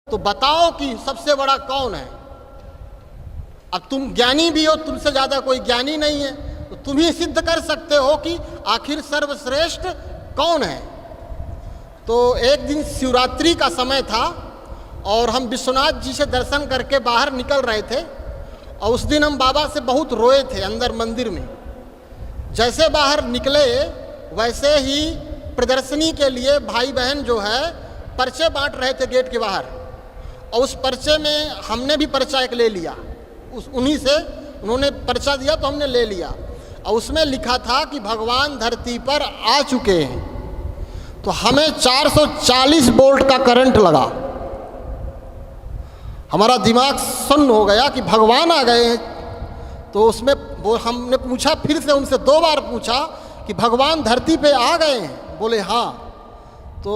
तो बताओ कि सबसे बड़ा कौन है। अब तुम ज्ञानी भी हो, तुमसे ज्यादा कोई ज्ञानी नहीं है, तो तुम ही सिद्ध कर सकते हो कि आखिर सर्वश्रेष्ठ कौन है। तो एक दिन शिवरात्रि का समय था और हम विश्वनाथ जी से दर्शन करके बाहर निकल रहे थे, और उस दिन हम बाबा से बहुत रोए थे अंदर मंदिर में। जैसे बाहर निकले वैसे ही प्रदर्शनी के लिए भाई बहन जो है पर्चे बांट रहे थे गेट के बाहर, और उस पर्चे में हमने भी पर्चा एक ले लिया। उन्हीं से उन्होंने पर्चा दिया तो हमने ले लिया, और उसमें लिखा था कि भगवान धरती पर आ चुके हैं। तो हमें 440 वोल्ट का करंट लगा, हमारा दिमाग सुन्न हो गया कि भगवान आ गए हैं। तो उसमें वो हमने पूछा, फिर से उनसे 2 बार पूछा कि भगवान धरती पे आ गए हैं? बोले हाँ। तो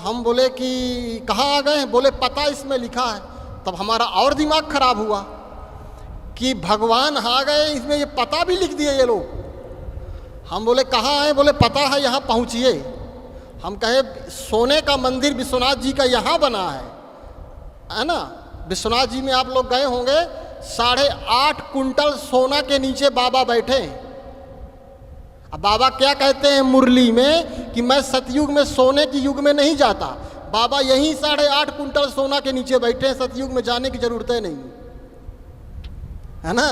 हम बोले कि कहाँ आ गए हैं? बोले पता इसमें लिखा है। तब हमारा और दिमाग खराब हुआ कि भगवान आ गए, इसमें ये पता भी लिख दिए ये लोग। हम बोले कहाँ आए? बोले पता है, यहाँ पहुँचिए। हम कहे सोने का मंदिर विश्वनाथ जी का यहाँ बना है ना। विश्वनाथ जी में आप लोग गए होंगे, 8.5 कुंटल सोना के नीचे बाबा बैठे हैं। अब बाबा क्या कहते हैं मुरली में कि मैं सतयुग में सोने की युग में नहीं जाता। बाबा यहीं 8.5 कुंटल सोना के नीचे बैठे हैं, सतयुग में जाने की जरूरत नहीं है ना।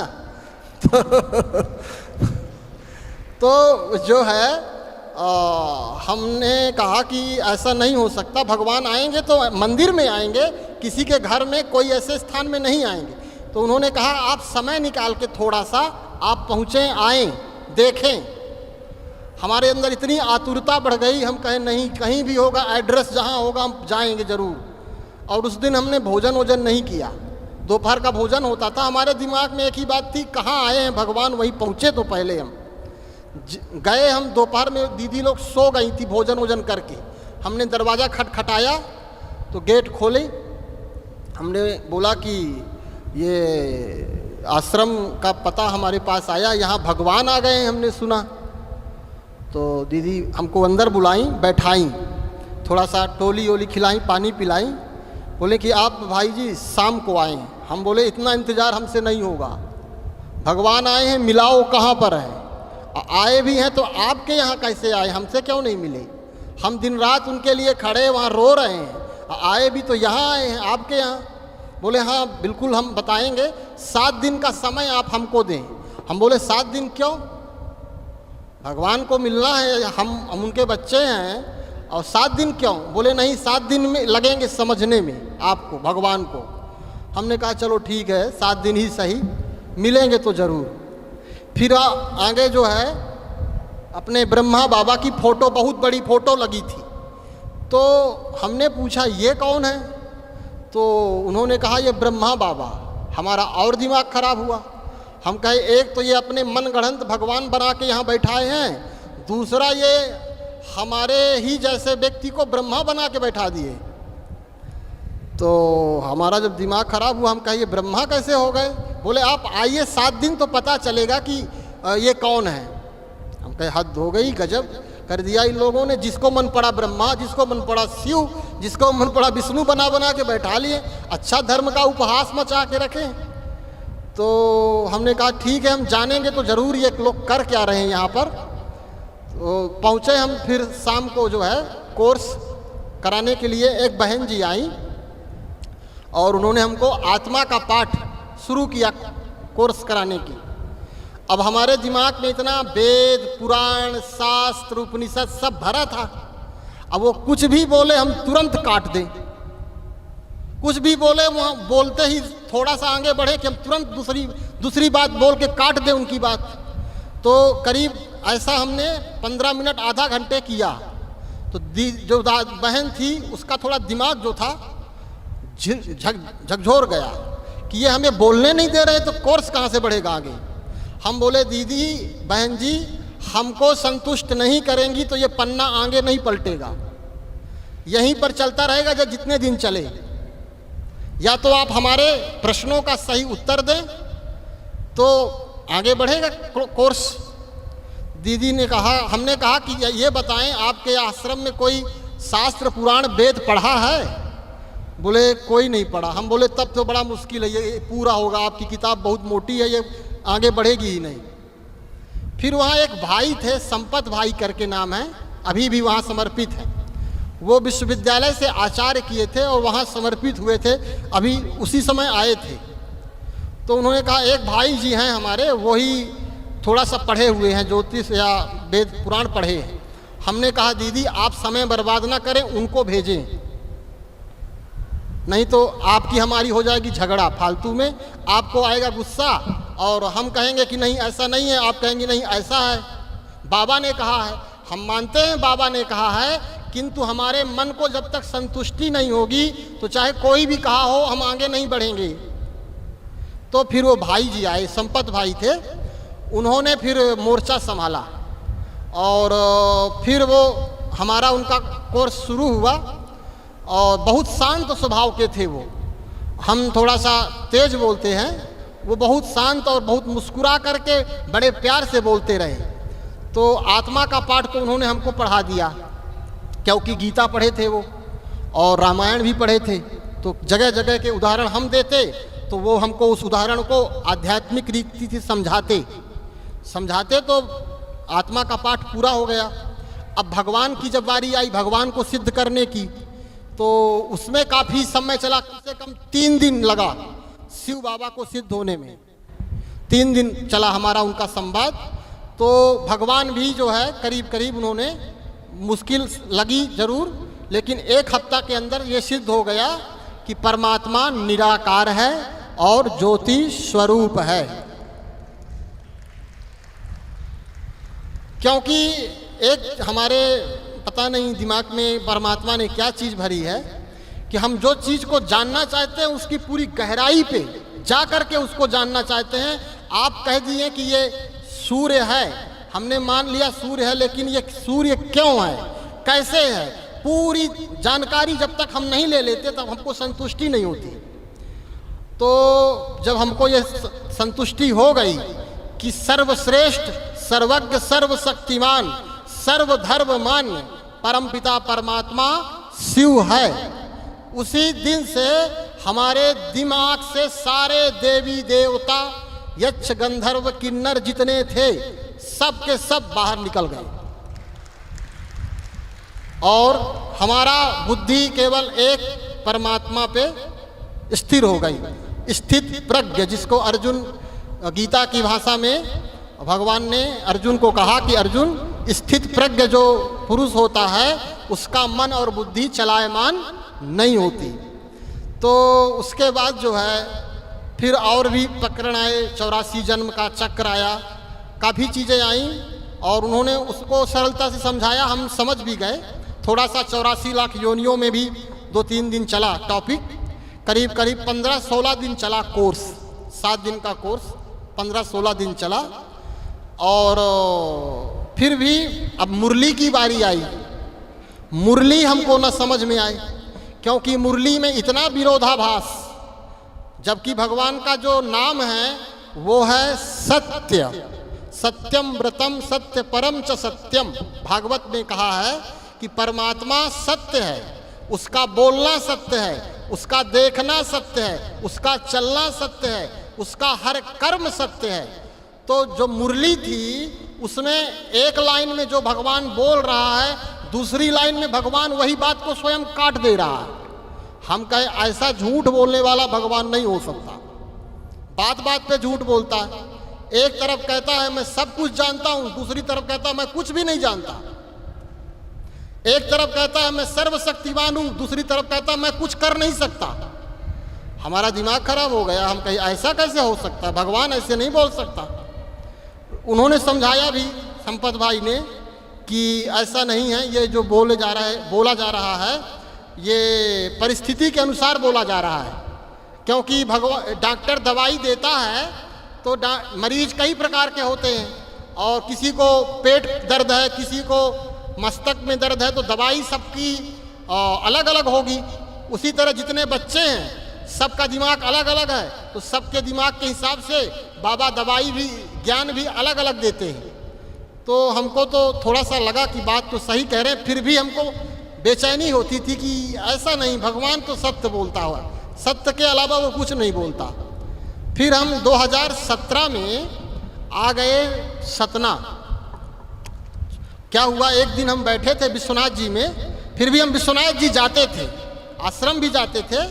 तो जो है हमने कहा कि ऐसा नहीं हो सकता, भगवान आएंगे तो मंदिर में आएंगे, किसी के घर में कोई ऐसे स्थान में नहीं आएंगे। तो उन्होंने कहा आप समय निकाल के थोड़ा सा आप पहुँचें, आएँ, देखें। हमारे अंदर इतनी आतुरता बढ़ गई, हम कहें नहीं, कहीं भी होगा, एड्रेस जहाँ होगा हम जाएंगे ज़रूर। और उस दिन हमने भोजन वोजन नहीं किया, दोपहर का भोजन होता था। हमारे दिमाग में एक ही बात थी, कहाँ आए हैं भगवान, वहीं पहुँचे तो पहले हम गए। हम दोपहर में दीदी लोग सो गई थी भोजन वोजन करके। हमने दरवाज़ा खटखटाया तो गेट खोले। हमने बोला कि ये आश्रम का पता हमारे पास आया, यहाँ भगवान आ गए हैं हमने सुना। तो दीदी हमको अंदर बुलाई, बैठाई, थोड़ा सा टोली ओली खिलाई, पानी पिलाई। बोले कि आप भाई जी शाम को आएँ। हम बोले इतना इंतज़ार हमसे नहीं होगा, भगवान आए हैं, मिलाओ कहाँ पर है। आए भी हैं तो आपके यहाँ कैसे आए, हमसे क्यों नहीं मिले? हम दिन रात उनके लिए खड़े वहाँ रो रहे हैं, आए भी तो यहाँ आए हैं आपके यहाँ। बोले हाँ बिल्कुल हम बताएंगे, 7 दिन का समय आप हमको दें। हम बोले 7 दिन क्यों? भगवान को मिलना है, हम उनके बच्चे हैं, और 7 दिन क्यों? बोले नहीं 7 दिन में लगेंगे समझने में आपको, भगवान को। हमने कहा चलो ठीक है 7 दिन ही सही, मिलेंगे तो ज़रूर। फिर आगे जो है अपने ब्रह्मा बाबा की फ़ोटो, बहुत बड़ी फ़ोटो लगी थी। तो हमने पूछा ये कौन है? तो उन्होंने कहा ये ब्रह्मा बाबा। हमारा और दिमाग खराब हुआ। हम कहे एक तो ये अपने मन गढ़ंत भगवान बना के यहाँ बैठाए हैं, दूसरा ये हमारे ही जैसे व्यक्ति को ब्रह्मा बना के बैठा दिए। तो हमारा जब दिमाग खराब हुआ, हम कहे ये ब्रह्मा कैसे हो गए? बोले आप आइए 7 दिन तो पता चलेगा कि ये कौन है। हम कहे हद हो गई, गजब कर दिया इन लोगों ने। जिसको मन पड़ा ब्रह्मा, जिसको मन पड़ा शिव, जिसको मन पड़ा विष्णु बना बना के बैठा लिए। अच्छा धर्म का उपहास मचा के रखें। तो हमने कहा ठीक है हम जानेंगे तो ज़रूर ये लोग कर क्या रहे हैं यहाँ पर। तो पहुँचे हम, फिर शाम को जो है कोर्स कराने के लिए एक बहन जी आई और उन्होंने हमको आत्मा का पाठ शुरू किया कोर्स कराने की। अब हमारे दिमाग में इतना वेद पुराण शास्त्र उपनिषद सब भरा था। अब वो कुछ भी बोले हम तुरंत काट दें, कुछ भी बोले वहाँ बोलते ही थोड़ा सा आगे बढ़े कि हम तुरंत दूसरी बात बोल के काट दें उनकी बात। तो करीब ऐसा हमने 15 मिनट आधा घंटे किया। तो जो बहन थी उसका थोड़ा दिमाग जो था झकझोर गया कि ये हमें बोलने नहीं दे रहे तो कोर्स कहाँ से बढ़ेगा आगे। हम बोले दीदी बहन जी हमको संतुष्ट नहीं करेंगी तो ये पन्ना आगे नहीं पलटेगा, यहीं पर चलता रहेगा जब जितने दिन चले। या तो आप हमारे प्रश्नों का सही उत्तर दें तो आगे बढ़ेगा कोर्स। दीदी ने कहा, हमने कहा कि ये बताएं आपके आश्रम में कोई शास्त्र पुराण वेद पढ़ा है? बोले कोई नहीं पढ़ा। हम बोले तब तो बड़ा मुश्किल है, ये पूरा होगा, आपकी किताब बहुत मोटी है, ये आगे बढ़ेगी ही नहीं। फिर वहाँ एक भाई थे, संपत भाई करके नाम है, अभी भी वहाँ समर्पित है। वो विश्वविद्यालय से आचार्य किए थे और वहाँ समर्पित हुए थे, अभी उसी समय आए थे। तो उन्होंने कहा एक भाई जी हैं हमारे, वही थोड़ा सा पढ़े हुए हैं, ज्योतिष या वेद पुराण पढ़े हैं। हमने कहा दीदी आप समय बर्बाद ना करें, उनको भेजें, नहीं तो आपकी हमारी हो जाएगी झगड़ा फालतू में, आपको आएगा गुस्सा और हम कहेंगे कि नहीं ऐसा नहीं है, आप कहेंगे नहीं ऐसा है, बाबा ने कहा है। हम मानते हैं बाबा ने कहा है, किंतु हमारे मन को जब तक संतुष्टि नहीं होगी तो चाहे कोई भी कहा हो हम आगे नहीं बढ़ेंगे। तो फिर वो भाई जी आए, संपत भाई थे, उन्होंने फिर मोर्चा संभाला और फिर वो हमारा उनका कोर्स शुरू हुआ। और बहुत शांत स्वभाव के थे वो, हम थोड़ा सा तेज बोलते हैं, वो बहुत शांत और बहुत मुस्कुरा करके बड़े प्यार से बोलते रहे। तो आत्मा का पाठ तो उन्होंने हमको पढ़ा दिया, क्योंकि गीता पढ़े थे वो और रामायण भी पढ़े थे। तो जगह जगह के उदाहरण हम देते तो वो हमको उस उदाहरण को आध्यात्मिक रीति से समझाते तो आत्मा का पाठ पूरा हो गया। अब भगवान की जब बारी आई भगवान को सिद्ध करने की, तो उसमें काफ़ी समय चला, कम से कम 3 दिन लगा शिव बाबा को सिद्ध होने में। 3 दिन चला हमारा उनका संवाद। तो भगवान भी जो है करीब करीब उन्होंने, मुश्किल लगी जरूर, लेकिन 1 हफ्ता के अंदर ये सिद्ध हो गया कि परमात्मा निराकार है और ज्योति स्वरूप है। क्योंकि एक हमारे पता नहीं दिमाग में परमात्मा ने क्या चीज़ भरी है कि हम जो चीज़ को जानना चाहते हैं उसकी पूरी गहराई पे जा कर के उसको जानना चाहते हैं। आप कह दिए कि ये सूर्य है, हमने मान लिया सूर्य है, लेकिन ये सूर्य क्यों है, कैसे है, पूरी जानकारी जब तक हम नहीं ले लेते तब हमको संतुष्टि नहीं होती। तो जब हमको ये संतुष्टि हो गई कि सर्वश्रेष्ठ, सर्वज्ञ, सर्वशक्तिमान, सर्वधर्ममान्य परमपिता परमात्मा शिव है, उसी दिन से हमारे दिमाग से सारे देवी देवता, यक्ष, गंधर्व, किन्नर जितने थे सब के सब बाहर निकल गए और हमारा बुद्धि केवल एक परमात्मा पे स्थिर हो गई। स्थित प्रज्ञ, जिसको अर्जुन, गीता की भाषा में भगवान ने अर्जुन को कहा कि अर्जुन, स्थित प्रज्ञ जो पुरुष होता है उसका मन और बुद्धि चलायमान नहीं होती। तो उसके बाद जो है फिर और भी प्रकरण आए, 84 जन्म का चक्र आया, काफ़ी चीज़ें आईं और उन्होंने उसको सरलता से समझाया, हम समझ भी गए। थोड़ा सा 84 लाख योनियों में भी 2-3 दिन चला टॉपिक, करीब करीब 15-16 दिन चला कोर्स, 7 दिन का कोर्स 15-16 दिन चला। और फिर भी अब मुरली की बारी आई। मुरली हमको न समझ में आई, क्योंकि मुरली में इतना विरोधाभास, जबकि भगवान का जो नाम है वो है सत्य, सत्यम व्रतम सत्य परम च सत्यम। भागवत में कहा है कि परमात्मा सत्य है, उसका बोलना सत्य है, उसका देखना सत्य है, उसका चलना सत्य है, उसका हर कर्म सत्य है। तो जो मुरली थी उसमें एक लाइन में जो भगवान बोल रहा है, दूसरी लाइन में भगवान वही बात को स्वयं काट दे रहा है। हम कहे ऐसा झूठ बोलने वाला भगवान नहीं हो सकता, बात बात पे झूठ बोलता है। एक तरफ कहता है मैं सब कुछ जानता हूं, दूसरी तरफ कहता है मैं कुछ भी नहीं जानता। एक तरफ कहता है मैं सर्वशक्तिमान हूं, दूसरी तरफ कहता है मैं कुछ कर नहीं सकता। हमारा दिमाग खराब हो गया, हम कहे ऐसा कैसे हो सकता, भगवान ऐसे नहीं बोल सकता। उन्होंने समझाया भी संपत भाई ने कि ऐसा नहीं है, ये जो बोला जा रहा है ये परिस्थिति के अनुसार बोला जा रहा है। क्योंकि डॉक्टर दवाई देता है तो मरीज कई प्रकार के होते हैं, और किसी को पेट दर्द है, किसी को मस्तक में दर्द है, तो दवाई सबकी अलग अलग होगी। उसी तरह जितने बच्चे हैं सबका दिमाग अलग अलग है, तो सबके दिमाग के हिसाब से बाबा दवाई भी, ज्ञान भी अलग अलग देते हैं। तो हमको तो थोड़ा सा लगा कि बात तो सही कह रहे हैं, फिर भी हमको बेचैनी होती थी कि ऐसा नहीं, भगवान तो सत्य बोलता हुआ, सत्य के अलावा वो कुछ नहीं बोलता। फिर हम 2017 में आ गए सतना। क्या हुआ, एक दिन हम बैठे थे विश्वनाथ जी में, फिर भी हम विश्वनाथ जी जाते थे, आश्रम भी जाते थे,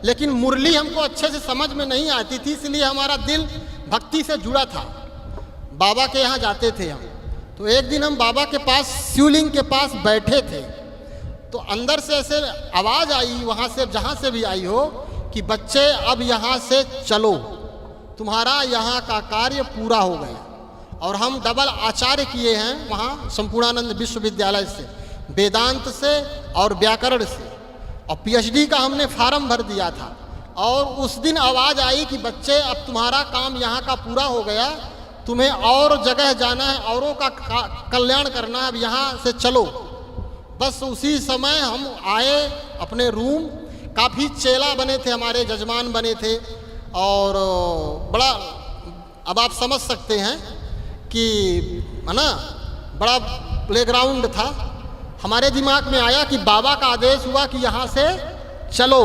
लेकिन मुरली हमको अच्छे से समझ में नहीं आती थी, इसलिए हमारा दिल भक्ति से जुड़ा था। बाबा के यहाँ जाते थे हम। तो एक दिन हम बाबा के पास, शिवलिंग के पास बैठे थे, तो अंदर से ऐसे आवाज़ आई, वहाँ से जहाँ से भी आई हो, कि बच्चे अब यहाँ से चलो, तुम्हारा यहाँ का कार्य पूरा हो गया। और हम डबल आचार्य किए हैं वहाँ संपूर्णानंद विश्वविद्यालय से, वेदांत से और व्याकरण से, और पीएचडी का हमने फार्म भर दिया था। और उस दिन आवाज़ आई कि बच्चे अब तुम्हारा काम यहाँ का पूरा हो गया, तुम्हें और जगह जाना है, औरों का कल्याण करना है, अब यहाँ से चलो। बस उसी समय हम आए अपने रूम, काफ़ी चेला बने थे, हमारे जजमान बने थे, और बड़ा, अब आप समझ सकते हैं कि है ना, बड़ा प्लेग्राउंड था। हमारे दिमाग में आया कि बाबा का आदेश हुआ कि यहाँ से चलो।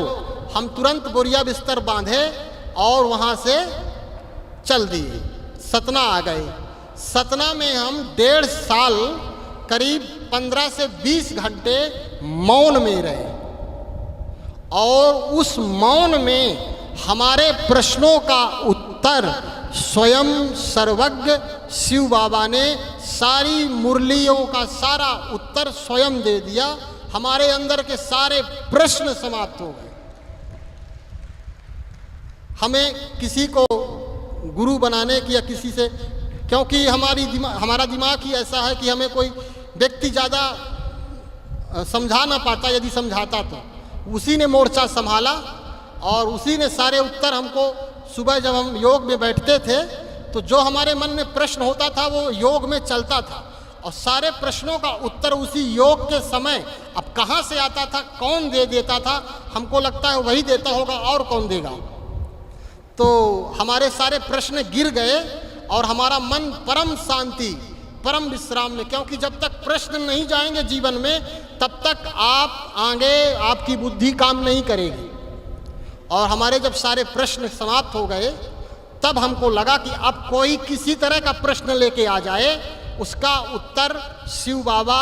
हम तुरंत बोरिया बिस्तर बांधे और वहाँ से चल दिए, सतना आ गए। सतना में हम 1.5 साल करीब 15 से 20 घंटे मौन में रहे, और उस मौन में हमारे प्रश्नों का उत्तर स्वयं सर्वज्ञ शिव बाबा ने, सारी मुरलियों का सारा उत्तर स्वयं दे दिया। हमारे अंदर के सारे प्रश्न समाप्त हो गए। हमें किसी को गुरु बनाने की या किसी से, क्योंकि हमारा दिमाग ही ऐसा है कि हमें कोई व्यक्ति ज़्यादा समझा ना पाता, यदि समझाता तो उसी ने मोर्चा संभाला, और उसी ने सारे उत्तर हमको, सुबह जब हम योग में बैठते थे तो जो हमारे मन में प्रश्न होता था वो योग में चलता था, और सारे प्रश्नों का उत्तर उसी योग के समय अब कहाँ से आता था, कौन दे देता था, हमको लगता है वही देता होगा, और कौन देगा। तो हमारे सारे प्रश्न गिर गए और हमारा मन परम शांति, परम विश्राम में, क्योंकि जब तक प्रश्न नहीं जाएंगे जीवन में तब तक आप आगे, आपकी बुद्धि काम नहीं करेगी। और हमारे जब सारे प्रश्न समाप्त हो गए तब हमको लगा कि अब कोई किसी तरह का प्रश्न लेके आ जाए, उसका उत्तर शिव बाबा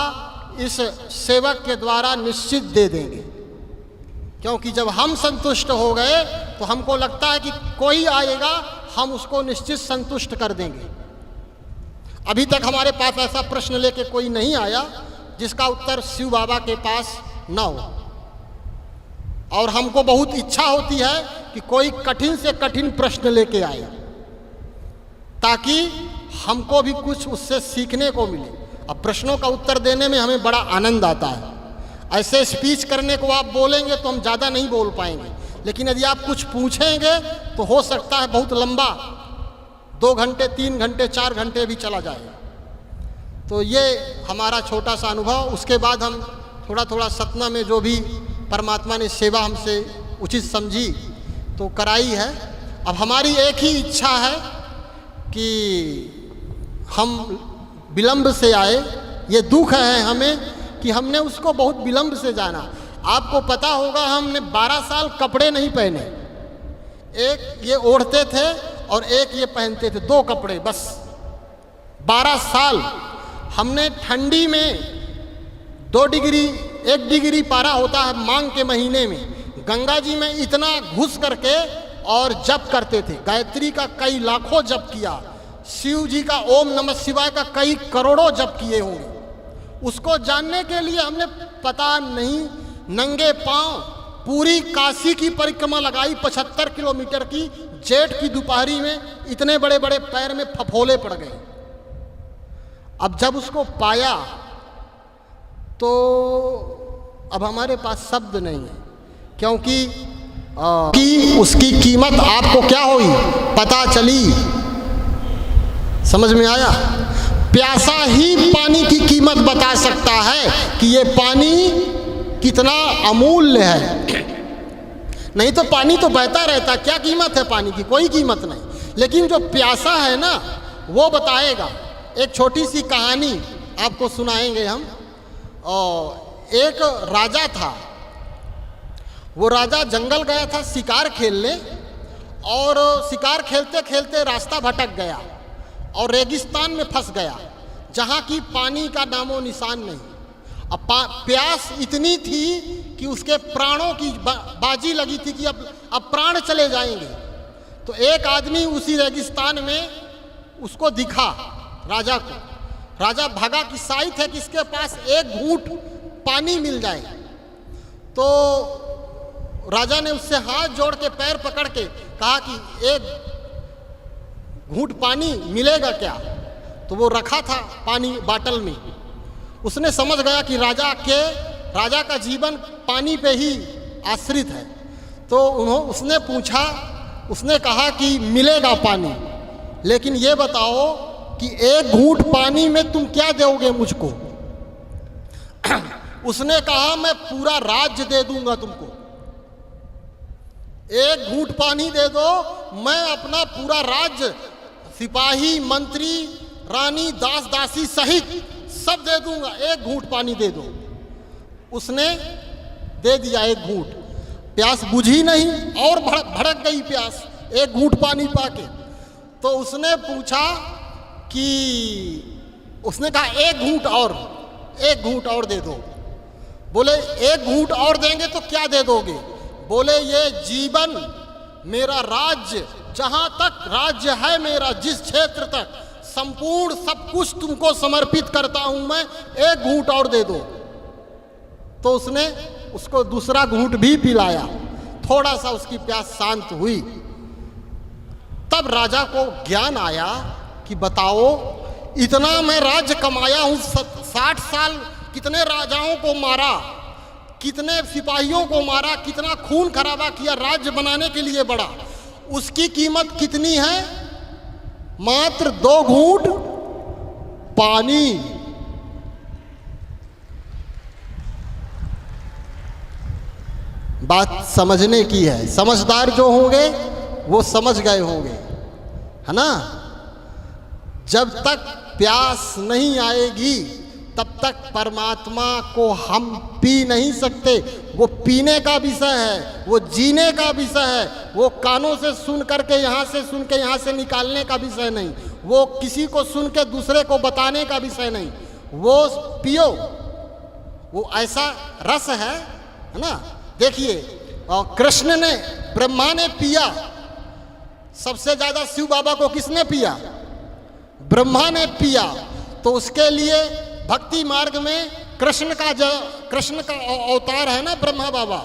इस सेवक के द्वारा निश्चित दे देंगे। क्योंकि जब हम संतुष्ट हो गए तो हमको लगता है कि कोई आएगा, हम उसको निश्चित संतुष्ट कर देंगे। अभी तक हमारे पास ऐसा प्रश्न लेके कोई नहीं आया जिसका उत्तर शिव बाबा के पास न हो, और हमको बहुत इच्छा होती है कि कोई कठिन से कठिन प्रश्न लेके आए, ताकि हमको भी कुछ उससे सीखने को मिले। अब प्रश्नों का उत्तर देने में हमें बड़ा आनंद आता है। ऐसे स्पीच करने को आप बोलेंगे तो हम ज़्यादा नहीं बोल पाएंगे, लेकिन यदि आप कुछ पूछेंगे तो हो सकता है बहुत लंबा 2 घंटे, 3 घंटे, 4 घंटे भी चला जाएगा। तो ये हमारा छोटा सा अनुभव। उसके बाद हम थोड़ा थोड़ा सतना में जो भी परमात्मा ने सेवा हमसे उचित समझी तो कराई है। अब हमारी एक ही इच्छा है कि हम विलंब से आए। ये दुख है हमें कि हमने उसको बहुत विलंब से जाना। आपको पता होगा हमने 12 साल कपड़े नहीं पहने, एक ये ओढ़ते थे और एक ये पहनते थे, 2 कपड़े बस। 12 साल हमने ठंडी में 2 डिग्री 1 डिग्री पारा होता है मांग के महीने में, गंगा जी में इतना घुस करके और जप करते थे। गायत्री का कई लाखों जप किया, शिव जी का ओम नमः शिवाय का कई करोड़ों जप किए होंगे। उसको जानने के लिए हमने पता नहीं नंगे पांव पूरी काशी की परिक्रमा लगाई, 75 किलोमीटर की, जेठ की दोपहरी में। इतने बड़े बड़े पैर में फफोले पड़ गए। अब जब उसको पाया तो अब हमारे पास शब्द नहीं है, क्योंकि उसकी कीमत आपको क्या हुई पता चली, समझ में आया। प्यासा ही पानी की कीमत बता सकता है कि ये पानी कितना अमूल्य है। नहीं तो पानी तो बहता रहता, क्या कीमत है पानी की, कोई कीमत नहीं। लेकिन जो प्यासा है ना वो बताएगा। एक छोटी सी कहानी आपको सुनाएंगे हम। और एक राजा था, वो राजा जंगल गया था शिकार खेलने, और शिकार खेलते खेलते रास्ता भटक गया और रेगिस्तान में फंस गया जहाँ की पानी का नामो निशान नहीं। अब प्यास इतनी थी कि उसके प्राणों की बाजी लगी थी कि अब प्राण चले जाएंगे। तो एक आदमी उसी रेगिस्तान में उसको दिखा, राजा को। राजा भागा कि शायद है कि इसके पास एक घूंट पानी मिल जाए। तो राजा ने उससे हाथ जोड़ के पैर पकड़ के कहा कि एक घूंट पानी मिलेगा क्या? तो वो रखा था पानी बाटल में। उसने समझ गया कि राजा का जीवन पानी पे ही आश्रित है। तो उसने पूछा, उसने कहा कि मिलेगा पानी, लेकिन ये बताओ कि एक घूंट पानी में तुम क्या दोगे मुझको? उसने कहा मैं पूरा राज्य दे दूंगा तुमको। एक घूंट पानी दे दो, मैं अपना पूरा राज्य, सिपाही, मंत्री, रानी, दास दासी सहित सब दे दूंगा, एक घूंट पानी दे दो। उसने दे दिया एक घूंट। प्यास बुझी नहीं और भड़क गई प्यास एक घूंट पानी पाके। तो उसने पूछा कि, उसने कहा एक घूंट और दे दो। बोले एक घूंट और देंगे तो क्या दे दोगे? बोले ये जीवन, मेरा राज्य, जहां तक राज्य है मेरा, जिस क्षेत्र तक, संपूर्ण सब कुछ तुमको समर्पित करता हूं मैं, एक घूंट और दे दो। तो उसने उसको दूसरा घूंट भी पिलाया। थोड़ा सा उसकी प्यास शांत हुई। तब राजा को ज्ञान आया कि बताओ, इतना मैं राज्य कमाया हूं, 60 साल कितने राजाओं को मारा, कितने सिपाहियों को मारा, कितना खून खराबा किया राज्य बनाने के लिए बड़ा, उसकी कीमत कितनी है? मात्र 2 घूंट पानी। बात समझने की है। समझदार जो होंगे वो समझ गए होंगे, है ना? जब तक प्यास नहीं आएगी तब तक परमात्मा को हम पी नहीं सकते। वो पीने का विषय है, वो जीने का विषय है, वो कानों से सुन करके, यहाँ से सुन के यहाँ से निकालने का विषय नहीं, वो किसी को सुन के दूसरे को बताने का विषय नहीं। वो पियो, वो ऐसा रस है ना? देखिए, कृष्ण ने, ब्रह्मा ने पिया। सबसे ज्यादा शिव बाबा को किसने पिया? ब्रह्मा ने पिया। तो उसके लिए भक्ति मार्ग में कृष्ण का अवतार है ना ब्रह्मा बाबा,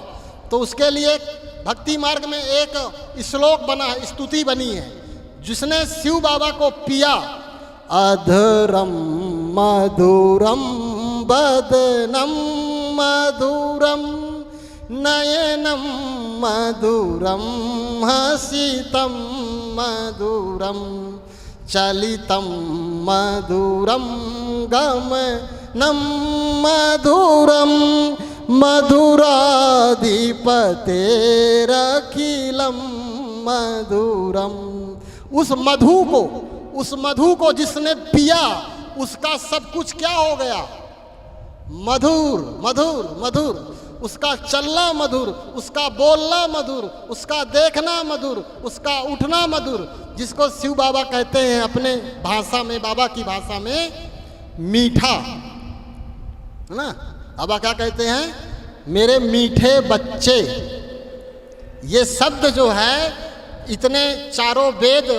तो उसके लिए भक्ति मार्ग में एक श्लोक बना है, स्तुति बनी है, जिसने शिव बाबा को पिया। अधरम मधुरम बदनम मधुरम नयनम मधुरम हसितम मधुरम चलितम मधुरम गमनम मधुरम मधुराधिपतेरखिलम मधुरम। उस मधु को जिसने पिया, उसका सब कुछ क्या हो गया? मधुर मधुर मधुर। उसका चलना मधुर, उसका बोलना मधुर, उसका देखना मधुर, उसका उठना मधुर, जिसको शिव बाबा कहते हैं अपने भाषा में, बाबा की भाषा में, मीठा, है ना? बाबा क्या कहते हैं? मेरे मीठे बच्चे। ये शब्द जो है, इतने चारों वेद,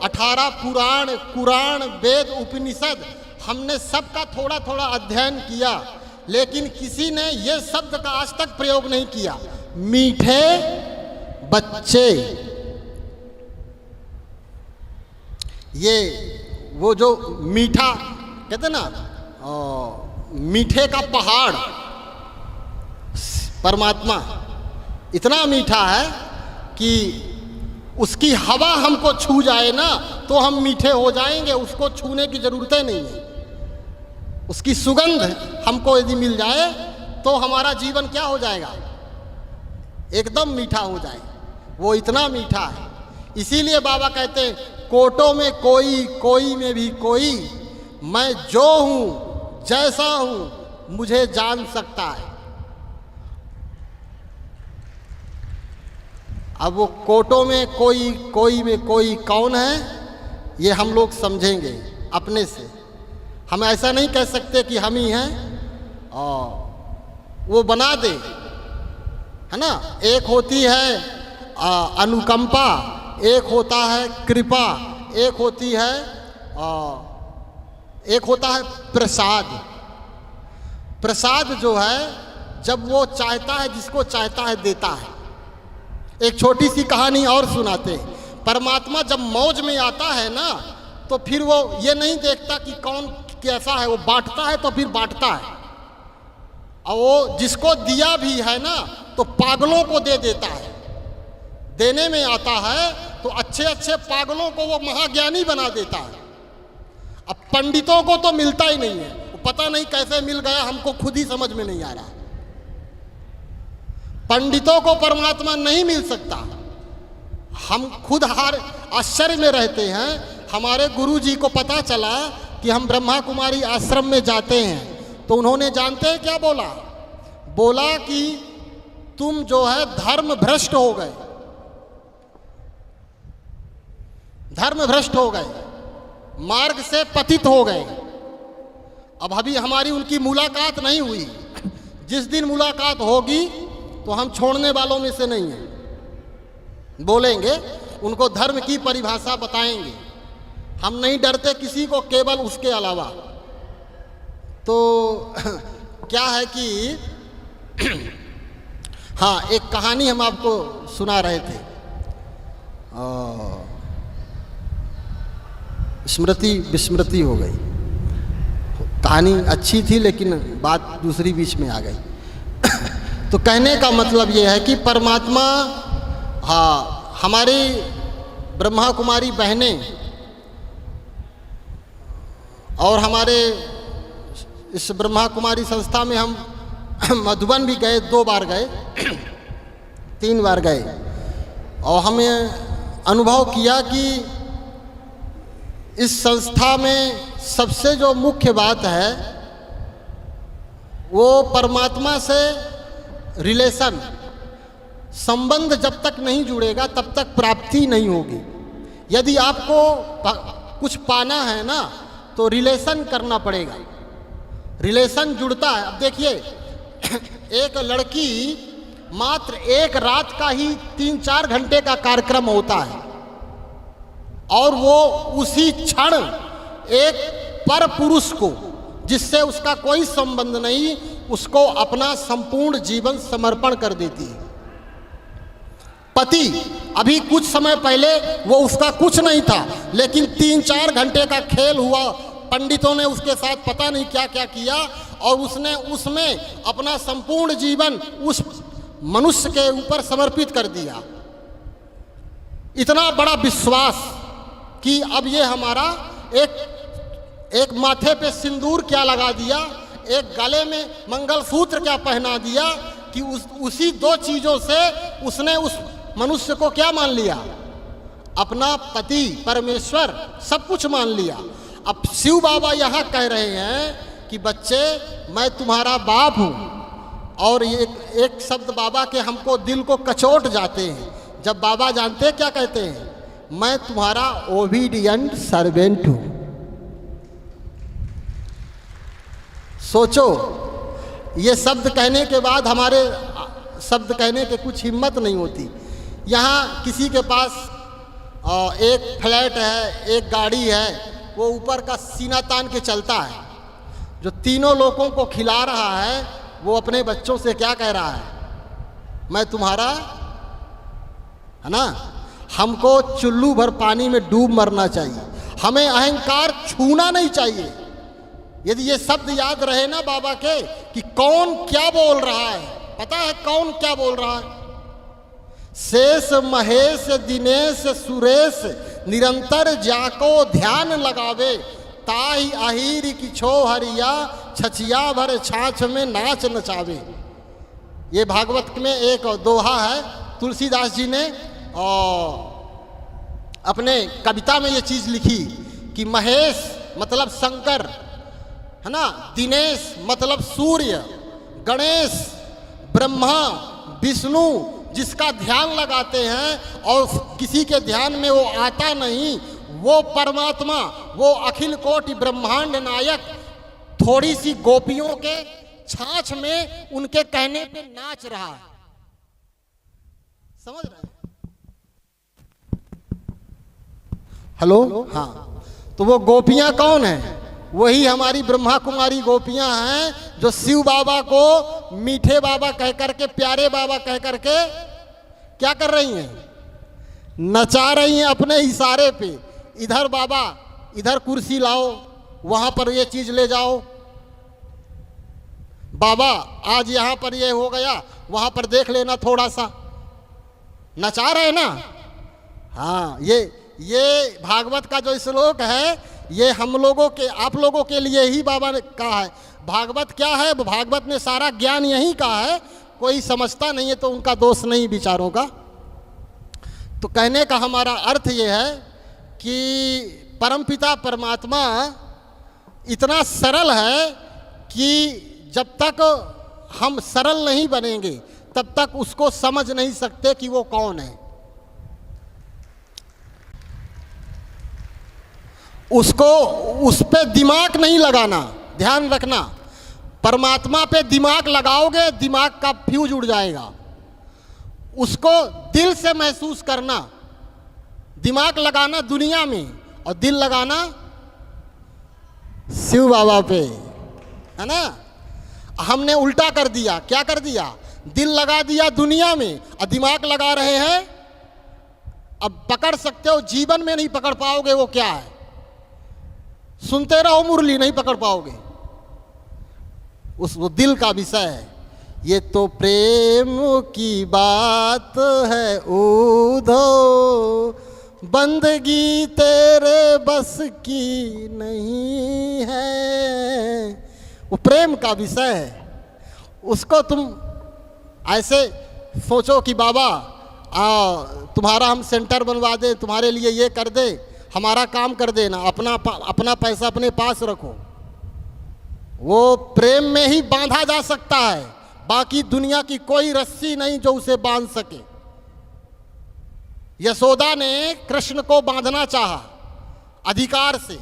18 पुराण, कुरान, वेद, उपनिषद, हमने सबका थोड़ा थोड़ा अध्ययन किया, लेकिन किसी ने ये शब्द का आज तक प्रयोग नहीं किया। मीठे बच्चे, ये वो जो मीठा कहते ना, मीठे का पहाड़, परमात्मा इतना मीठा है कि उसकी हवा हमको छू जाए ना तो हम मीठे हो जाएंगे, उसको छूने की जरूरतें नहीं है। उसकी सुगंध हमको यदि मिल जाए तो हमारा जीवन क्या हो जाएगा? एकदम मीठा हो जाए। वो इतना मीठा है। इसीलिए बाबा कहते हैं, कोटों में कोई, कोई में भी कोई, मैं जो हूँ, जैसा हूँ, मुझे जान सकता है। अब वो कोटों में कोई, कोई में कोई कौन है, ये हम लोग समझेंगे अपने से। हम ऐसा नहीं कह सकते कि हम ही हैं और वो बना दे, है ना। एक होती है अनुकंपा, एक होता है कृपा, एक होती है एक होता है प्रसाद। प्रसाद जो है, जब वो चाहता है, जिसको चाहता है देता है। एक छोटी सी कहानी और सुनाते हैं। परमात्मा जब मौज में आता है ना, तो फिर वो ये नहीं देखता कि कौन कैसा है, वो बांटता है तो फिर बांटता है। और वो जिसको दिया भी है ना, तो पागलों को दे देता है। देने में आता है तो अच्छे अच्छे पागलों को वो महाज्ञानी बना देता है। अब पंडितों को तो मिलता ही नहीं है, वो पता नहीं कैसे मिल गया, हमको खुद ही समझ में नहीं आ रहा। पंडितों को परमात्मा नहीं मिल सकता। हम खुद आश्चर्य में रहते हैं। हमारे गुरु जी को पता चला कि हम ब्रह्मा कुमारी आश्रम में जाते हैं, तो उन्होंने जानते हैं क्या बोला? बोला कि तुम जो है धर्म भ्रष्ट हो गए, धर्म भ्रष्ट हो गए, मार्ग से पतित हो गए। अब अभी हमारी उनकी मुलाकात नहीं हुई। जिस दिन मुलाकात होगी तो हम छोड़ने वालों में से नहीं हैं। बोलेंगे, उनको धर्म की परिभाषा बताएंगे। हम नहीं डरते किसी को, केवल उसके अलावा। तो क्या है कि हाँ, एक कहानी हम आपको सुना रहे थे। स्मृति विस्मृति हो गई। कहानी अच्छी थी लेकिन बात दूसरी बीच में आ गई। तो कहने का मतलब ये है कि परमात्मा, हाँ, हमारी ब्रह्मा कुमारी बहनें और हमारे इस ब्रह्मा कुमारी संस्था में हम मधुबन भी गए, 2 बार गए, 3 बार गए, और हमें अनुभव किया कि इस संस्था में सबसे जो मुख्य बात है वो परमात्मा से रिलेशन, संबंध जब तक नहीं जुड़ेगा तब तक प्राप्ति नहीं होगी। यदि आपको कुछ पाना है ना, तो रिलेशन करना पड़ेगा। रिलेशन जुड़ता है। अब देखिए, एक लड़की, मात्र एक रात का ही 3-4 घंटे का कार्यक्रम होता है, और वो उसी क्षण एक पर पुरुष को, जिससे उसका कोई संबंध नहीं, उसको अपना संपूर्ण जीवन समर्पण कर देती है। पति, अभी कुछ समय पहले वो उसका कुछ नहीं था, लेकिन 3-4 घंटे का खेल हुआ, पंडितों ने उसके साथ पता नहीं क्या क्या किया, और उसने उसमें अपना संपूर्ण जीवन उस मनुष्य के ऊपर समर्पित कर दिया। इतना बड़ा विश्वास कि अब ये हमारा एक माथे पे सिंदूर क्या लगा दिया, एक गले में मंगलसूत्र क्या पहना दिया, कि उसी 2 चीज़ों से उसने उस मनुष्य को क्या मान लिया? अपना पति, परमेश्वर, सब कुछ मान लिया। अब शिव बाबा यहाँ कह रहे हैं कि बच्चे, मैं तुम्हारा बाप हूँ। और एक शब्द बाबा के हमको दिल को कचोट जाते हैं। जब बाबा जानते क्या कहते हैं? मैं तुम्हारा ओबीडियंट सर्वेंट हूँ। सोचो, ये शब्द कहने के बाद हमारे शब्द कहने के कुछ हिम्मत नहीं होती। यहाँ किसी के पास एक फ्लैट है, एक गाड़ी है, वो ऊपर का सीना तान के चलता है। जो तीनों लोगों को खिला रहा है, वो अपने बच्चों से क्या कह रहा है? मैं तुम्हारा, है ना। हमको चुल्लू भर पानी में डूब मरना चाहिए, हमें अहंकार छूना नहीं चाहिए। यदि ये शब्द याद रहे ना बाबा के, कि कौन क्या बोल रहा है, पता है कौन क्या बोल रहा है? शेष महेश दिनेश सुरेश निरंतर जाको ध्यान लगावे, ताही अहीर की छो हरिया छछिया भर छाछ में नाच नचावे। ये भागवत में एक दोहा है, तुलसीदास जी ने अपने कविता में ये चीज़ लिखी कि महेश मतलब शंकर, है ना, दिनेश मतलब सूर्य, गणेश, ब्रह्मा, विष्णु जिसका ध्यान लगाते हैं और किसी के ध्यान में वो आता नहीं, वो परमात्मा, वो अखिल कोटि ब्रह्मांड नायक थोड़ी सी गोपियों के छाछ में उनके कहने पे नाच रहा है। समझ रहे हैं? हेलो, हाँ। तो वो गोपियां कौन है? वही हमारी ब्रह्मा कुमारी गोपियां हैं जो शिव बाबा को मीठे बाबा कह करके, प्यारे बाबा कह करके क्या कर रही हैं? नचा रही हैं अपने इशारे पे। इधर बाबा, इधर कुर्सी लाओ, वहां पर ये चीज ले जाओ, बाबा आज यहां पर ये हो गया, वहां पर देख लेना थोड़ा सा। नचा रहे ना? हाँ, ये भागवत का जो श्लोक है, ये हम लोगों के, आप लोगों के लिए ही बाबा ने कहा है। भागवत क्या है? भागवत में सारा ज्ञान यही का है। कोई समझता नहीं है तो उनका दोष नहीं विचारों का। तो कहने का हमारा अर्थ ये है कि परमपिता परमात्मा इतना सरल है कि जब तक हम सरल नहीं बनेंगे तब तक उसको समझ नहीं सकते कि वो कौन है। उसको, उस पे दिमाग नहीं लगाना, ध्यान रखना। परमात्मा पे दिमाग लगाओगे, दिमाग का फ्यूज उड़ जाएगा। उसको दिल से महसूस करना। दिमाग लगाना दुनिया में और दिल लगाना शिव बाबा पे, है ना? हमने उल्टा कर दिया। क्या कर दिया? दिल लगा दिया दुनिया में और दिमाग लगा रहे हैं। अब पकड़ सकते हो, जीवन में नहीं पकड़ पाओगे वो क्या है। सुनते रहो मुरली, नहीं पकड़ पाओगे। वो दिल का विषय है। ये तो प्रेम की बात है उधो, बंदगी तेरे बस की नहीं है। वो प्रेम का विषय है। उसको तुम ऐसे सोचो कि बाबा तुम्हारा हम सेंटर बनवा दे, तुम्हारे लिए ये कर दे, हमारा काम कर देना, अपना पैसा अपने पास रखो। वो प्रेम में ही बांधा जा सकता है, बाकी दुनिया की कोई रस्सी नहीं जो उसे बांध सके। यशोदा ने कृष्ण को बांधना चाहा, अधिकार से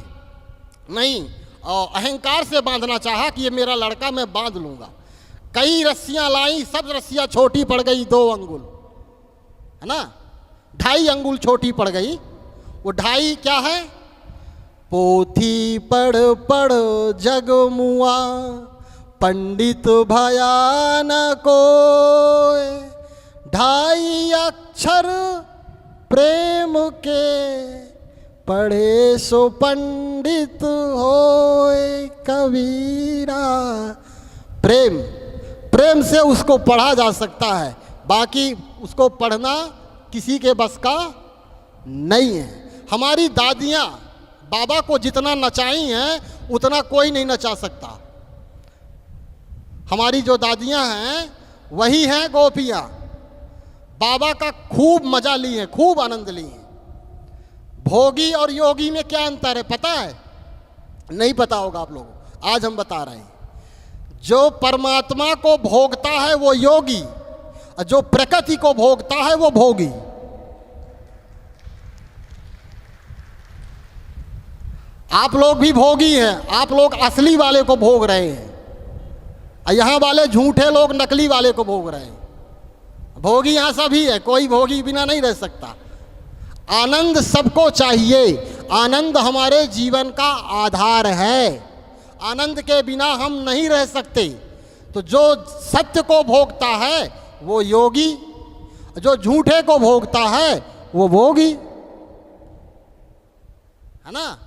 नहीं, अहंकार से बांधना चाहा कि ये मेरा लड़का, मैं बांध लूंगा। कई रस्सियां लाई, सब रस्सियां छोटी पड़ गई 2 अंगुल, है ना? 2.5 अंगुल छोटी पड़ गई। वो 2.5 क्या है? पोथी पढ़ पढ़ जग मुआ, पंडित भया न कोय। 2.5 अक्षर प्रेम के, पढ़े सो पंडित होए कबीरा। प्रेम से उसको पढ़ा जा सकता है, बाकी उसको पढ़ना किसी के बस का नहीं है। हमारी दादियाँ बाबा को जितना नचाई हैं उतना कोई नहीं नचा सकता। हमारी जो दादियाँ हैं वही हैं गोपियाँ। बाबा का खूब मजा ली हैं, खूब आनंद ली हैं। भोगी और योगी में क्या अंतर है पता है? नहीं पता होगा आप लोगों को, आज हम बता रहे हैं। जो परमात्मा को भोगता है वो योगी, और जो प्रकृति को भोगता है वो भोगी। आप लोग भी भोगी हैं, आप लोग असली वाले को भोग रहे हैं, और यहाँ वाले झूठे लोग नकली वाले को भोग रहे हैं। भोगी यहाँ सभी है, कोई भोगी बिना नहीं रह सकता। आनंद सबको चाहिए, आनंद हमारे जीवन का आधार है। आनंद के बिना हम नहीं रह सकते। तो जो सत्य को भोगता है वो योगी, जो झूठे को भोगता है वो भोगी, है ना?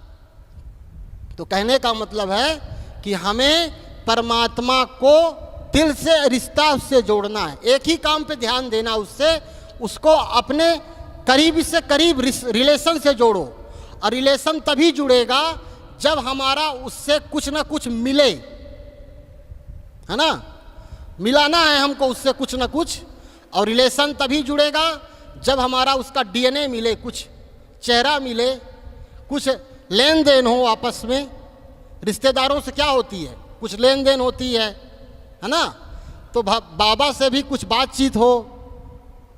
तो कहने का मतलब है कि हमें परमात्मा को दिल से, रिश्ता उससे जोड़ना है। एक ही काम पे ध्यान देना, उसको अपने करीब से करीब रिलेशन से जोड़ो। और रिलेशन तभी जुड़ेगा जब हमारा उससे कुछ ना कुछ मिले, है ना? मिलाना है हमको उससे कुछ ना कुछ। और रिलेशन तभी जुड़ेगा जब हमारा उसका डीएनए मिले, कुछ चेहरा मिले, कुछ लेन देन हो आपस में। रिश्तेदारों से क्या होती है? कुछ लेन देन होती है ना? तो बाबा से भी कुछ बातचीत हो,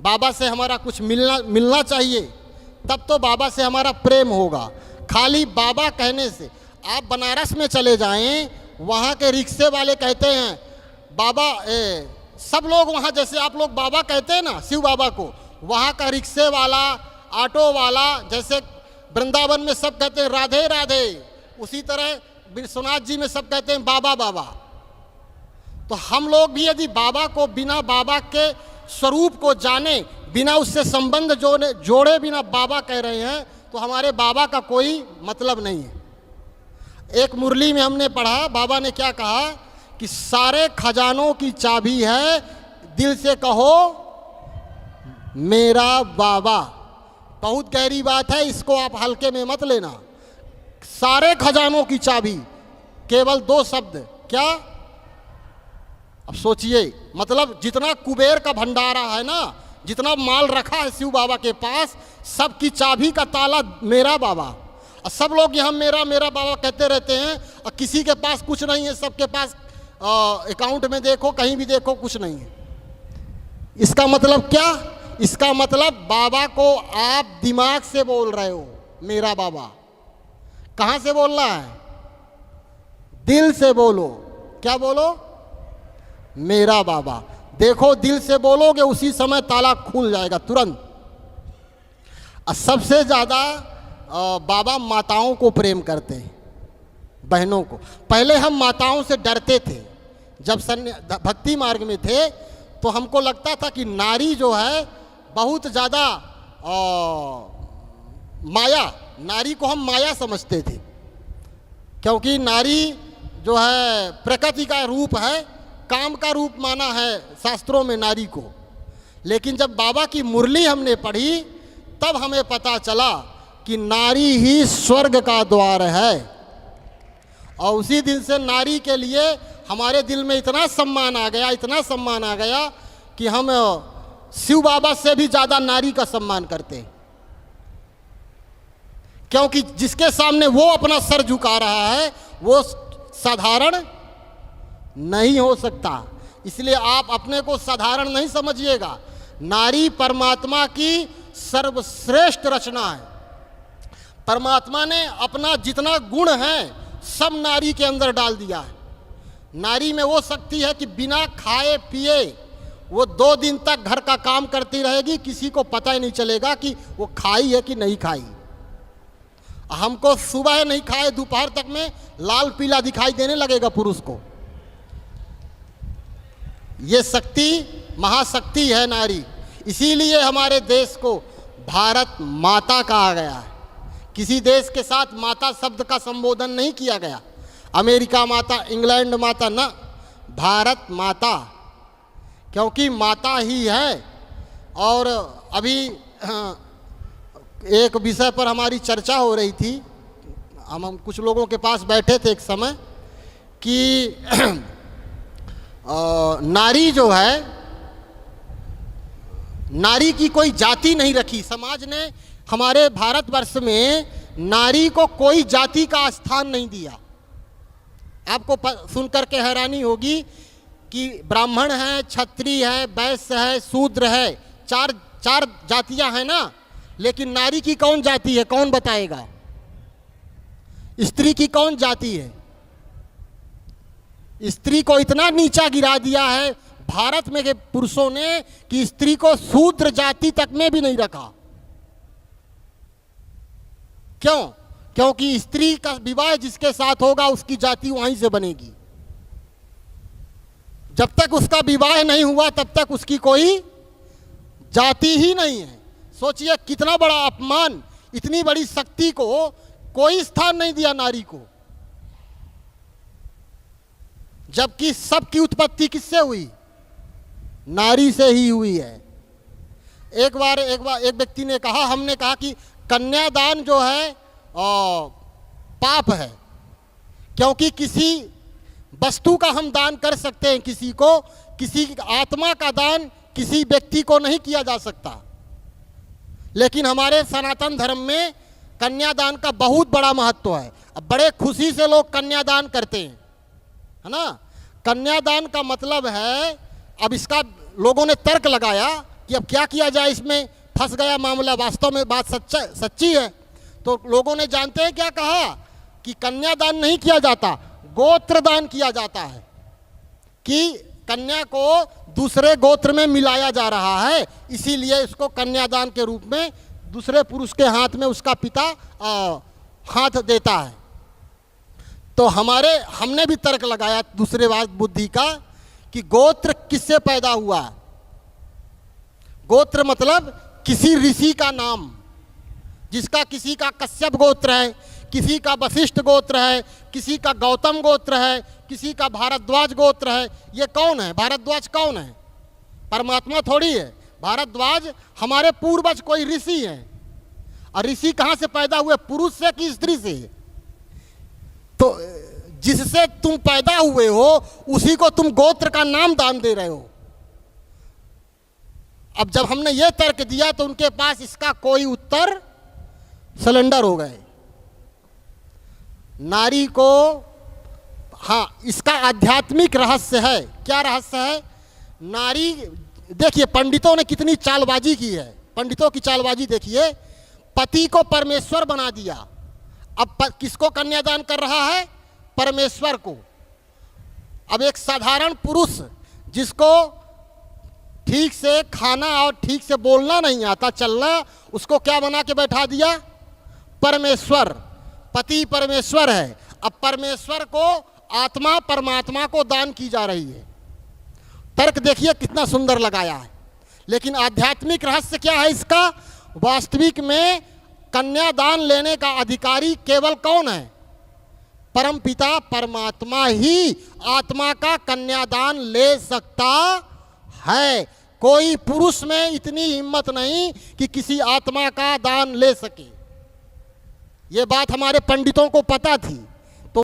बाबा से हमारा कुछ मिलना चाहिए, तब तो बाबा से हमारा प्रेम होगा। खाली बाबा कहने से, आप बनारस में चले जाएं, वहाँ के रिक्शे वाले कहते हैं बाबा, सब लोग वहाँ जैसे आप लोग बाबा कहते हैं ना शिव बाबा को, वहाँ का रिक्शे वाला, ऑटो वाला, जैसे वृंदावन में सब कहते हैं राधे राधे, उसी तरह विश्वनाथ जी में सब कहते हैं बाबा बाबा। तो हम लोग भी यदि बाबा को बिना बाबा के स्वरूप को जाने, बिना उससे संबंध जोड़े बिना बाबा कह रहे हैं, तो हमारे बाबा का कोई मतलब नहीं है। एक मुरली में हमने पढ़ा, बाबा ने क्या कहा कि सारे खजानों की चाबी है, दिल से कहो मेरा बाबा। बहुत गहरी बात है, इसको आप हल्के में मत लेना। सारे खजानों की चाबी, केवल 2 शब्द, क्या? अब सोचिए, मतलब जितना कुबेर का भंडारा है ना, जितना माल रखा है शिव बाबा के पास, सबकी चाबी का ताला मेरा बाबा। और सब लोग यहाँ मेरा मेरा बाबा कहते रहते हैं, और किसी के पास कुछ नहीं है, सबके पास अकाउंट में देखो, कहीं भी देखो, कुछ नहीं है। इसका मतलब क्या? इसका मतलब बाबा को आप दिमाग से बोल रहे हो मेरा बाबा। कहाँ से बोलना है? दिल से बोलो। क्या बोलो? मेरा बाबा। देखो, दिल से बोलोगे उसी समय ताला खुल जाएगा तुरंत। और सबसे ज़्यादा बाबा माताओं को प्रेम करते हैं, बहनों को। पहले हम माताओं से डरते थे, जब भक्ति मार्ग में थे तो हमको लगता था कि नारी जो है बहुत ज़्यादा माया, नारी को हम माया समझते थे, क्योंकि नारी जो है प्रकृति का रूप है, काम का रूप माना है शास्त्रों में नारी को। लेकिन जब बाबा की मुरली हमने पढ़ी, तब हमें पता चला कि नारी ही स्वर्ग का द्वार है। और उसी दिन से नारी के लिए हमारे दिल में इतना सम्मान आ गया, इतना सम्मान आ गया कि हम शिव बाबा से भी ज़्यादा नारी का सम्मान करते हैं, क्योंकि जिसके सामने वो अपना सर झुका रहा है वो साधारण नहीं हो सकता। इसलिए आप अपने को साधारण नहीं समझिएगा। नारी परमात्मा की सर्वश्रेष्ठ रचना है। परमात्मा ने अपना जितना गुण है सब नारी के अंदर डाल दिया है। नारी में वो शक्ति है कि बिना खाए पिए वो 2 दिन तक घर का काम करती रहेगी, किसी को पता ही नहीं चलेगा कि वो खाई है कि नहीं खाई। हमको सुबह नहीं खाए दोपहर तक में लाल पीला दिखाई देने लगेगा पुरुष को। ये शक्ति महाशक्ति है नारी। इसीलिए हमारे देश को भारत माता कहा गया है। किसी देश के साथ माता शब्द का संबोधन नहीं किया गया, अमेरिका माता, इंग्लैंड माता, ना, भारत माता, क्योंकि माता ही है। और अभी एक विषय पर हमारी चर्चा हो रही थी, हम कुछ लोगों के पास बैठे थे एक समय, कि नारी जो है, नारी की कोई जाति नहीं रखी समाज ने। हमारे भारतवर्ष में नारी को कोई जाति का स्थान नहीं दिया। आपको सुनकर के हैरानी होगी कि ब्राह्मण है, क्षत्रिय है, वैश्य है, शूद्र है, चार जातियां हैं ना, लेकिन नारी की कौन जाति है? कौन बताएगा? स्त्री की कौन जाति है? स्त्री को इतना नीचा गिरा दिया है भारत में के पुरुषों ने कि स्त्री को शूद्र जाति तक में भी नहीं रखा। क्यों? क्योंकि स्त्री का विवाह जिसके साथ होगा उसकी जाति वहीं से बनेगी। जब तक उसका विवाह नहीं हुआ तब तक उसकी कोई जाति ही नहीं है। सोचिए कितना बड़ा अपमान, इतनी बड़ी शक्ति को कोई स्थान नहीं दिया नारी को। जबकि सबकी उत्पत्ति किससे हुई? नारी से ही हुई है। एक बार एक व्यक्ति ने कहा, हमने कहा कि कन्यादान जो है पाप है, क्योंकि किसी वस्तु का हम दान कर सकते हैं किसी को, किसी आत्मा का दान किसी व्यक्ति को नहीं किया जा सकता। लेकिन हमारे सनातन धर्म में कन्यादान का बहुत बड़ा महत्व है। अब बड़े खुशी से लोग कन्यादान करते हैं, है ना। कन्यादान का मतलब है, अब इसका लोगों ने तर्क लगाया कि अब क्या किया जाए, इसमें फंस गया मामला, वास्तव में बात सच्ची है। तो लोगों ने जानते हैं क्या कहा कि कन्यादान नहीं किया जाता, गोत्र दान किया जाता है, कि कन्या को दूसरे गोत्र में मिलाया जा रहा है, इसीलिए इसको कन्यादान के रूप में दूसरे पुरुष के हाथ में उसका पिता हाथ देता है। तो हमने भी तर्क लगाया दूसरे बुद्धि का कि गोत्र किससे पैदा हुआ। गोत्र मतलब किसी ऋषि का नाम, जिसका किसी का कश्यप गोत्र है, किसी का वशिष्ठ गोत्र है, किसी का गौतम गोत्र है, किसी का भारद्वाज गोत्र है। ये कौन है? भारद्वाज कौन है? परमात्मा थोड़ी है। भारद्वाज हमारे पूर्वज कोई ऋषि हैं। और ऋषि कहाँ से पैदा हुए? पुरुष से कि स्त्री से? तो जिससे तुम पैदा हुए हो उसी को तुम गोत्र का नाम दान दे रहे हो। अब जब हमने ये तर्क दिया तो उनके पास इसका कोई उत्तर सिलेंडर हो गए। नारी को, हाँ, इसका आध्यात्मिक रहस्य है। क्या रहस्य है? नारी, देखिए पंडितों ने कितनी चालबाजी की है। पंडितों की चालबाजी देखिए। पति को परमेश्वर बना दिया, अब किसको कन्यादान कर रहा है? परमेश्वर को। अब एक साधारण पुरुष जिसको ठीक से खाना और ठीक से बोलना नहीं आता, चलना, उसको क्या बना के बैठा दिया? परमेश्वर। पति परमेश्वर है। अब परमेश्वर को आत्मा परमात्मा को दान की जा रही है। तर्क देखिए कितना सुंदर लगाया है। लेकिन आध्यात्मिक रहस्य क्या है इसका? वास्तविक में कन्यादान लेने का अधिकारी केवल कौन है? परमपिता परमात्मा ही आत्मा का कन्यादान ले सकता है। कोई पुरुष में इतनी हिम्मत नहीं कि किसी आत्मा का दान ले सके। ये बात हमारे पंडितों को पता थी।